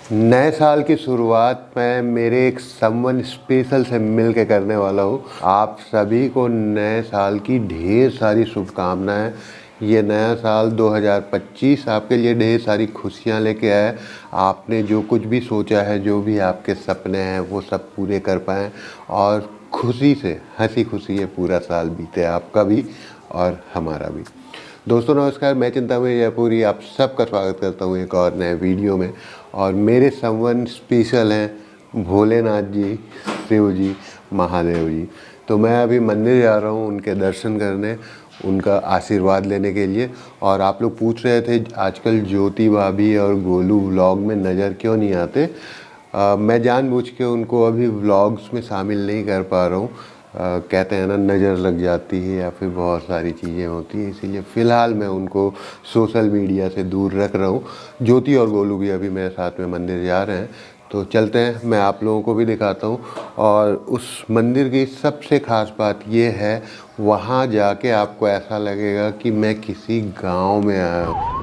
नए साल की शुरुआत मैं मेरे एक समवन स्पेशल से मिल के करने वाला हूँ। आप सभी को नए साल की ढेर सारी शुभकामनाएं। ये नया साल 2025 आपके लिए ढेर सारी खुशियाँ लेके आए। आपने जो कुछ भी सोचा है, जो भी आपके सपने हैं, वो सब पूरे कर पाएँ और खुशी से हंसी खुशी ये पूरा साल बीते, आपका भी और हमारा भी। दोस्तों नमस्कार, मैं चिंतामणि जयपुरी आप सबका स्वागत करता हूँ एक और नए वीडियो में। और मेरे समवन स्पेशल हैं भोलेनाथ जी, शिव जी, महादेव जी। तो मैं अभी मंदिर जा रहा हूँ उनके दर्शन करने, उनका आशीर्वाद लेने के लिए। और आप लोग पूछ रहे थे आजकल ज्योति भाभी और गोलू व्लॉग में नज़र क्यों नहीं आते। मैं जानबूझ के उनको अभी व्लॉग्स में शामिल नहीं कर पा रहा हूँ। कहते हैं ना, नज़र लग जाती है या फिर बहुत सारी चीज़ें होती हैं, इसीलिए फ़िलहाल मैं उनको सोशल मीडिया से दूर रख रहा हूँ। ज्योति और गोलू भी अभी मेरे साथ में मंदिर जा रहे हैं, तो चलते हैं, मैं आप लोगों को भी दिखाता हूँ। और उस मंदिर की सबसे ख़ास बात ये है, वहाँ जाके आपको ऐसा लगेगा कि मैं किसी गाँव में आया हूँ।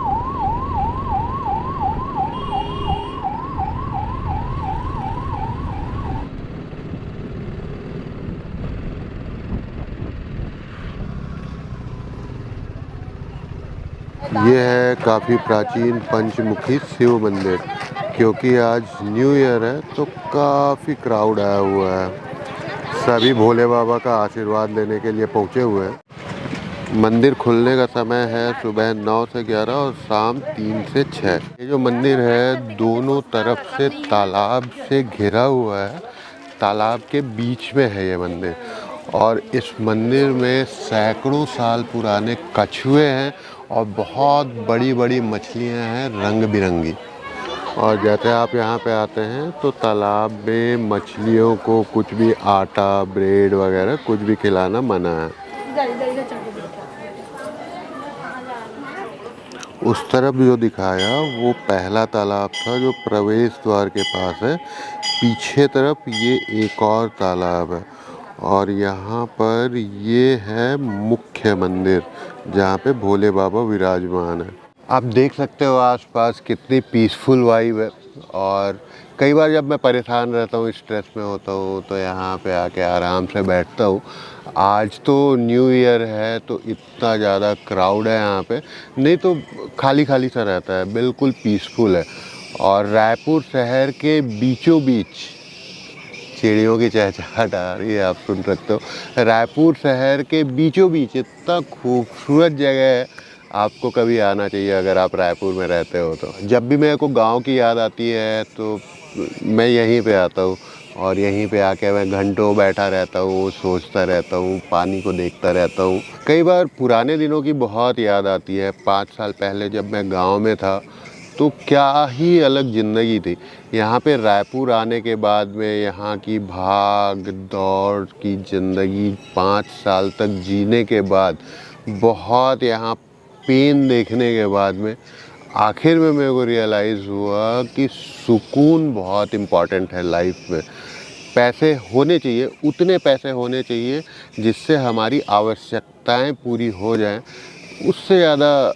ये है काफ़ी प्राचीन पंचमुखी शिव मंदिर। क्योंकि आज न्यू ईयर है तो काफ़ी क्राउड आया हुआ है। सभी भोले बाबा का आशीर्वाद लेने के लिए पहुँचे हुए हैं। मंदिर खुलने का समय है सुबह 9 से 11 और शाम 3 से 6। ये जो मंदिर है दोनों तरफ से तालाब से घिरा हुआ है। तालाब के बीच में है ये मंदिर। और इस मंदिर में सैकड़ों साल पुराने कछुए हैं और बहुत बड़ी बड़ी मछलियां हैं रंग बिरंगी। और जैसे आप यहाँ पे आते हैं तो तालाब में मछलियों को कुछ भी आटा, ब्रेड वगैरह कुछ भी खिलाना मना है। उस तरफ जो दिखाया वो पहला तालाब था जो प्रवेश द्वार के पास है। पीछे तरफ ये एक और तालाब है। और यहाँ पर ये है मुख्य मंदिर जहाँ पे भोले बाबा विराजमान है। आप देख सकते हो आसपास कितनी पीसफुल वाइब है। और कई बार जब मैं परेशान रहता हूँ, स्ट्रेस में होता हूँ, तो यहाँ पे आके आराम से बैठता हूँ। आज तो न्यू ईयर है तो इतना ज़्यादा क्राउड है यहाँ पे, नहीं तो खाली खाली सा रहता है, बिल्कुल पीसफुल है। और रायपुर शहर के बीचों बीच चिड़ियों की चहचहाहट आ रही है, आप सुन सकते हो। रायपुर शहर के बीचों बीच इतना खूबसूरत जगह है, आपको कभी आना चाहिए अगर आप रायपुर में रहते हो तो। जब भी मेरे को गांव की याद आती है तो मैं यहीं पे आता हूँ और यहीं पे आके मैं घंटों बैठा रहता हूँ, सोचता रहता हूँ, पानी को देखता रहता हूँ। कई बार पुराने दिनों की बहुत याद आती है। 5 साल पहले जब मैं गाँव में था तो क्या ही अलग ज़िंदगी थी। यहाँ पे रायपुर आने के बाद में यहाँ की भाग दौड़ की ज़िंदगी 5 साल तक जीने के बाद, बहुत यहाँ पेन देखने के बाद में आखिर में मेरे को रियलाइज़ हुआ कि सुकून बहुत इम्पॉर्टेंट है लाइफ में। पैसे होने चाहिए, उतने पैसे होने चाहिए जिससे हमारी आवश्यकताएं पूरी हो जाएं। उससे ज़्यादा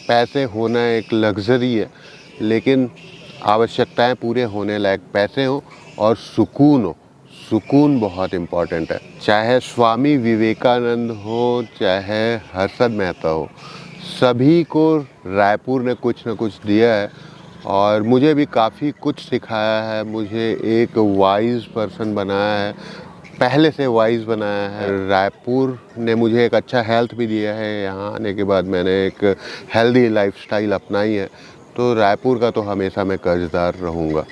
पैसे होना एक लग्ज़री है, लेकिन आवश्यकताएं पूरे होने लायक पैसे हो और सुकून हो। सुकून बहुत इम्पॉर्टेंट है। चाहे स्वामी विवेकानंद हो, चाहे हर्षद मेहता हो, सभी को रायपुर ने कुछ न कुछ दिया है और मुझे भी काफ़ी कुछ सिखाया है। मुझे एक वाइज़ पर्सन बनाया है, पहले से वाइज़ बनाया है। रायपुर ने मुझे एक अच्छा हेल्थ भी दिया है। यहाँ आने के बाद मैंने एक हेल्दी लाइफस्टाइल अपनाई है, तो रायपुर का तो हमेशा मैं कर्जदार रहूँगा।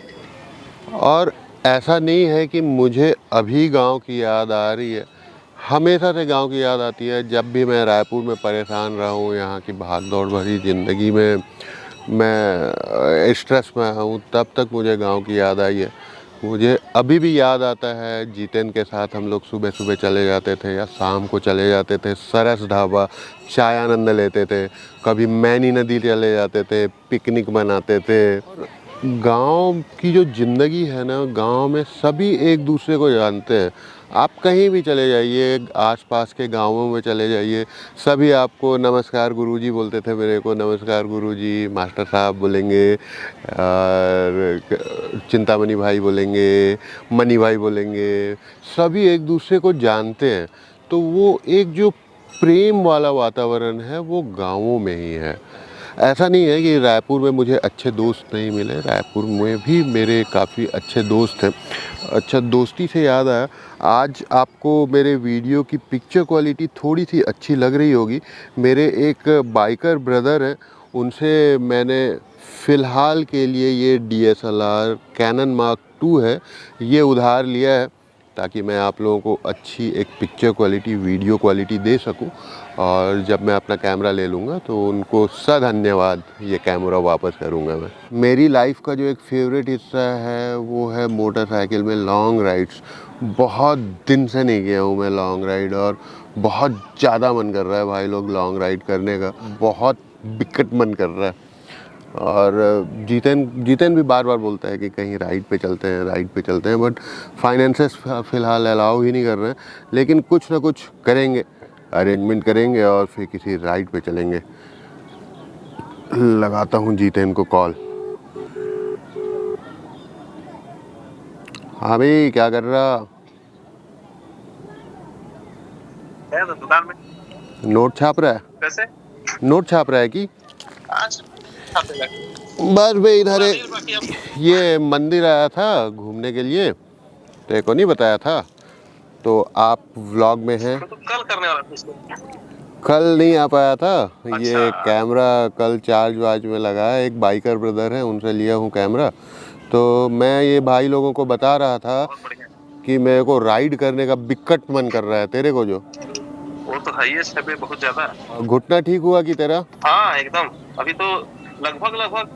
और ऐसा नहीं है कि मुझे अभी गांव की याद आ रही है, हमेशा से गांव की याद आती है। जब भी मैं रायपुर में परेशान रहा हूँ, यहाँ की भाग दौड़ भरी ज़िंदगी में मैं स्ट्रेस में हूँ, तब तक मुझे गांव की याद आई है। मुझे अभी भी याद आता है जितेन के साथ हम लोग सुबह सुबह चले जाते थे या शाम को चले जाते थे सरस ढाबा, चाय आनंद लेते थे। कभी मैनी नदी चले जाते थे, पिकनिक मनाते थे। गांव की जो ज़िंदगी है ना, गांव में सभी एक दूसरे को जानते हैं। आप कहीं भी चले जाइए, आसपास के गांवों में चले जाइए, सभी आपको नमस्कार गुरुजी बोलते थे मेरे को, नमस्कार गुरुजी, मास्टर साहब बोलेंगे, और चिंतामणि भाई बोलेंगे, मनी भाई बोलेंगे, सभी एक दूसरे को जानते हैं। तो वो एक जो प्रेम वाला वातावरण है वो गाँवों में ही है। ऐसा नहीं है कि रायपुर में मुझे अच्छे दोस्त नहीं मिले, रायपुर में भी मेरे काफ़ी अच्छे दोस्त हैं। अच्छा, दोस्ती से याद आया, आज आपको मेरे वीडियो की पिक्चर क्वालिटी थोड़ी सी अच्छी लग रही होगी। मेरे एक बाइकर ब्रदर हैं, उनसे मैंने फ़िलहाल के लिए ये DSLR कैनन मार्क 2 है, ये उधार लिया है ताकि मैं आप लोगों को अच्छी एक पिक्चर क्वालिटी, वीडियो क्वालिटी दे सकूं। और जब मैं अपना कैमरा ले लूँगा तो उनको धन्यवाद ये कैमरा वापस करूँगा मैं। मेरी लाइफ का जो एक फेवरेट हिस्सा है वो है मोटरसाइकिल में लॉन्ग राइड्स। बहुत दिन से नहीं गया हूँ मैं लॉन्ग राइड, और बहुत ज़्यादा मन कर रहा है भाई लोग लॉन्ग राइड करने का, बहुत बिकट मन कर रहा है। और जीतन भी बार बार बोलता है कि कहीं राइड पे चलते हैं, बट फाइनेंसेस फ़िलहाल अलाउ ही नहीं कर रहे हैं। लेकिन कुछ ना कुछ करेंगे, अरेंजमेंट करेंगे और फिर किसी राइड पे चलेंगे। लगाता हूँ जीतन को कॉल। हाँ भाई, क्या कर रहा? है तो दुकान में। नोट छाप रहा है? कैसे? नोट छाप रहा है कि आज छापने लगे। बस भाई इधर बाकी अब ये मंदिर आया था घूमने के लिए, तेरे को नहीं बताया था, तो आप व्लॉग में हैं। तो कल करने वाला था इसको। कल नहीं आ पाया था, ये अच्छा। कैमरा कल चार्ज वार्ज में लगा है। एक बाइकर ब्रदर है, उनसे लिया हूँ कैमरा। तो मैं ये भाई लोगों को बता रहा था बहुत बढ़िया। कि मेरे को राइड करने का बिकट मन कर रहा है। तेरे को जो वो तो है ही है पे बहुत ज्यादा। घुटना ठीक हुआ कि तेरा? हाँ एकदम, अभी तो लगभग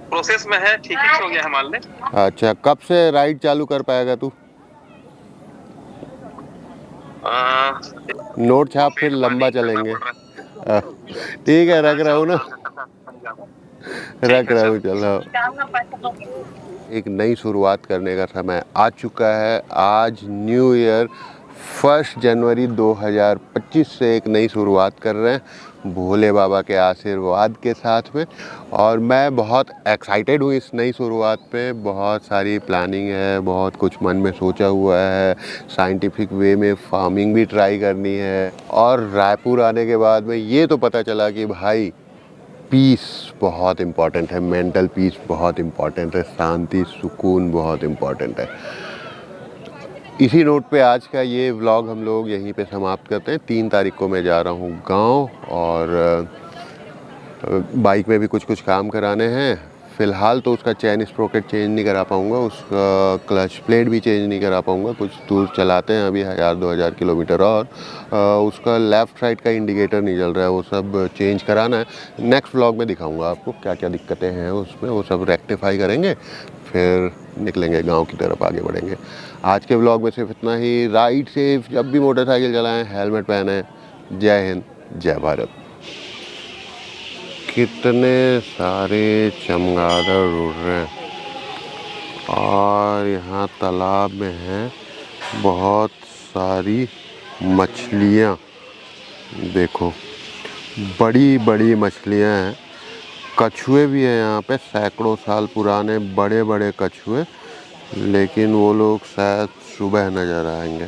प्रोसेस में है, ठीक ही हो गया है मान ले। अच्छा, कब से राइड चालू कर पाएगा तू? नोट छाप, फिर लंबा चलेंगे। ठीक है, रख रहा हूँ ना, रख रहा हूँ, चलो। एक नई शुरुआत करने का समय आ चुका है। आज न्यू ईयर 1 जनवरी 2025 से एक नई शुरुआत कर रहे हैं भोले बाबा के आशीर्वाद के साथ में। और मैं बहुत एक्साइटेड हूँ इस नई शुरुआत पे। बहुत सारी प्लानिंग है, बहुत कुछ मन में सोचा हुआ है। साइंटिफिक वे में फार्मिंग भी ट्राई करनी है। और रायपुर आने के बाद में ये तो पता चला कि भाई पीस बहुत इम्पॉर्टेंट है, मेंटल पीस बहुत इम्पॉर्टेंट है, शांति सुकून बहुत इम्पॉर्टेंट है। इसी नोट पे आज का ये व्लॉग हम लोग यहीं पे समाप्त करते हैं। 3 तारीख को मैं जा रहा हूँ गांव, और बाइक में भी कुछ काम कराने हैं। फ़िलहाल तो उसका चैन स्प्रोकेट चेंज नहीं करा पाऊँगा, उसका क्लच प्लेट भी चेंज नहीं करा पाऊँगा। कुछ दूर चलाते हैं अभी 1000-2000 किलोमीटर, और उसका लेफ़्ट राइट का इंडिकेटर नहीं जल रहा है, वो सब चेंज कराना है। नेक्स्ट व्लॉग में दिखाऊंगा आपको क्या क्या दिक्कतें हैं उसमें, वो सब रेक्टिफाई करेंगे, फिर निकलेंगे गांव की तरफ, आगे बढ़ेंगे। आज के व्लॉग में सिर्फ इतना ही। राइड सेफ, जब भी मोटरसाइकिल चलाएँ हेलमेट पहनें। जय हिंद, जय भारत। कितने सारे चमगादड़ उड़ रहे हैं, और यहाँ तालाब में हैं बहुत सारी मछलियाँ। देखो, बड़ी बड़ी मछलियाँ हैं। कछुए भी हैं यहाँ पे, सैकड़ों साल पुराने बड़े बड़े कछुए, लेकिन वो लोग शायद सुबह नज़र आएंगे।